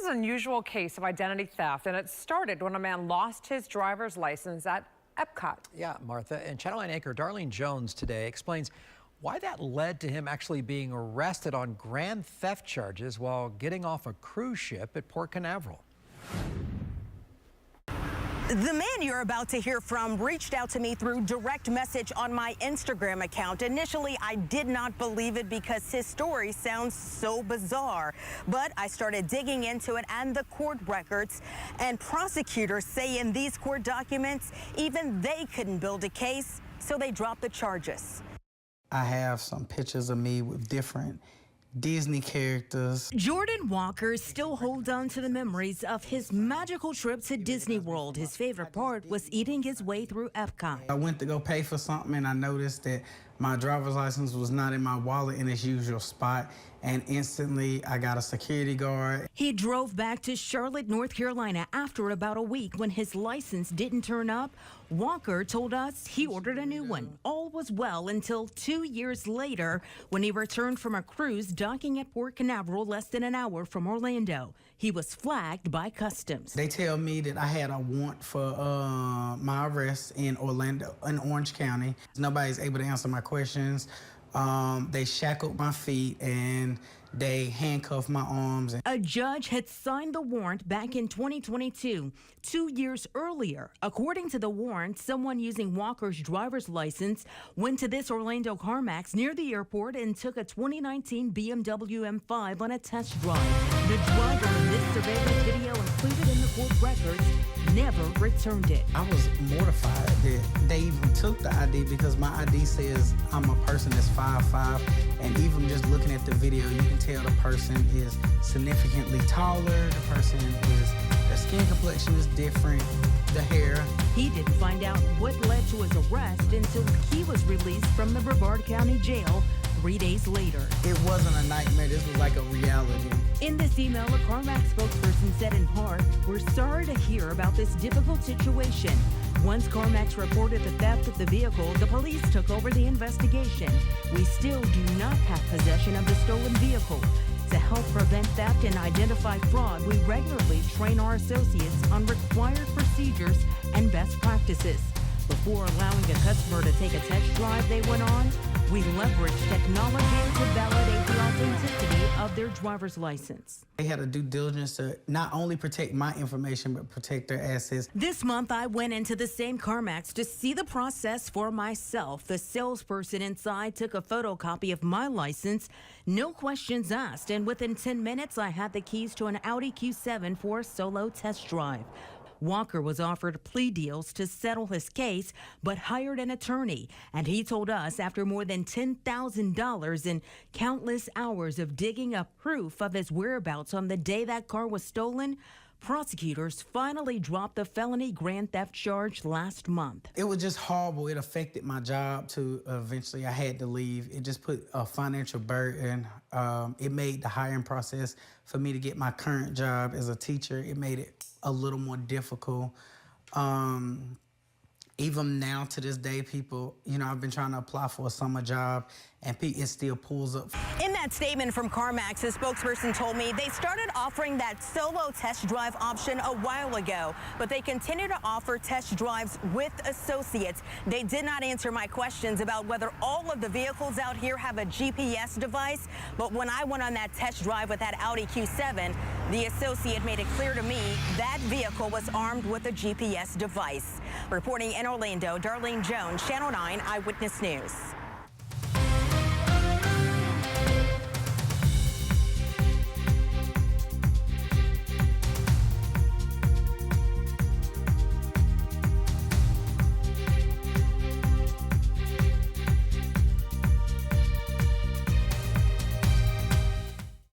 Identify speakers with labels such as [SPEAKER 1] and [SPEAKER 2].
[SPEAKER 1] is an unusual case of identity theft, and it started when a man lost his driver's license at Epcot.
[SPEAKER 2] Yeah, Martha. And Channel 9 anchor Darlene Jones today explains why that led to him actually being arrested on grand theft charges while getting off a cruise ship at Port Canaveral.
[SPEAKER 3] The man you're about to hear from reached out to me through direct message on my Instagram account. Initially, I did not believe it because his story sounds so bizarre. But I started digging into it and the court records, and prosecutors say in these court documents, even they couldn't build a case, so they dropped the charges.
[SPEAKER 4] I have some pictures of me with different Disney characters.
[SPEAKER 3] Jordan Walker still holds on to the memories of his magical trip to Disney World. His favorite part was eating his way through Epcot.
[SPEAKER 4] I went to go pay for something and I noticed that my driver's license was not in my wallet in its usual spot, and instantly I got a security guard.
[SPEAKER 3] He drove back to Charlotte, North Carolina after about a week. When his license didn't turn up, Walker told us he ordered a new one. All was well until 2 years later when he returned from a cruise docking at Port Canaveral less than an hour from Orlando. He was flagged by Customs.
[SPEAKER 4] They tell me that I had a warrant for my arrest in Orlando, in Orange County. Nobody's able to answer my questions. They shackled my feet and they handcuffed my arms.
[SPEAKER 3] A judge had signed the warrant back in 2022, 2 years earlier. According to the warrant, someone using Walker's driver's license went to this Orlando CarMax near the airport and took a 2019 BMW M5 on a test drive. The driver in this surveillance video included in the court records never returned it.
[SPEAKER 4] I was mortified that they even took the ID because my ID says I'm a person that's 5'5", and even just looking at the video, you can tell the person is significantly taller, the person is, their skin complexion is different, the hair.
[SPEAKER 3] He didn't find out what led to his arrest until he was released from the Brevard County Jail 3 days later.
[SPEAKER 4] It wasn't a nightmare, this was like a reality.
[SPEAKER 3] In this email, a CarMax spokesperson said in part, "We're sorry to hear about this difficult situation. Once CarMax reported the theft of the vehicle, the police took over the investigation. We still do not have possession of the stolen vehicle. To help prevent theft and identify fraud, we regularly train our associates on required procedures and best practices. Before allowing a customer to take a test drive," they went on, "we leverage technology to validate the authenticity of their driver's license."
[SPEAKER 4] They had a due diligence to not only protect my information, but protect their assets.
[SPEAKER 3] This month, I went into the same CarMax to see the process for myself. The salesperson inside took a photocopy of my license, no questions asked, and within 10 minutes, I had the keys to an Audi Q7 for a solo test drive. Walker was offered plea deals to settle his case, but hired an attorney. And he told us after more than $10,000 and countless hours of digging up proof of his whereabouts on the day that car was stolen, prosecutors finally dropped the felony grand theft charge last month.
[SPEAKER 4] It was just horrible. It affected my job too. Eventually, I had to leave. It just put a financial burden. It made the hiring process for me to get my current job as a teacher, it made it a little more difficult. Even now to this day, people, I've been trying to apply for a summer job and it still pulls up.
[SPEAKER 3] In that statement from CarMax, a spokesperson told me they started offering that solo test drive option a while ago, but they continue to offer test drives with associates. They did not answer my questions about whether all of the vehicles out here have a GPS device, but when I went on that test drive with that Audi Q7, the associate made it clear to me that vehicle was armed with a GPS device. Reporting in Orlando, Darlene Jones, Channel 9 Eyewitness News.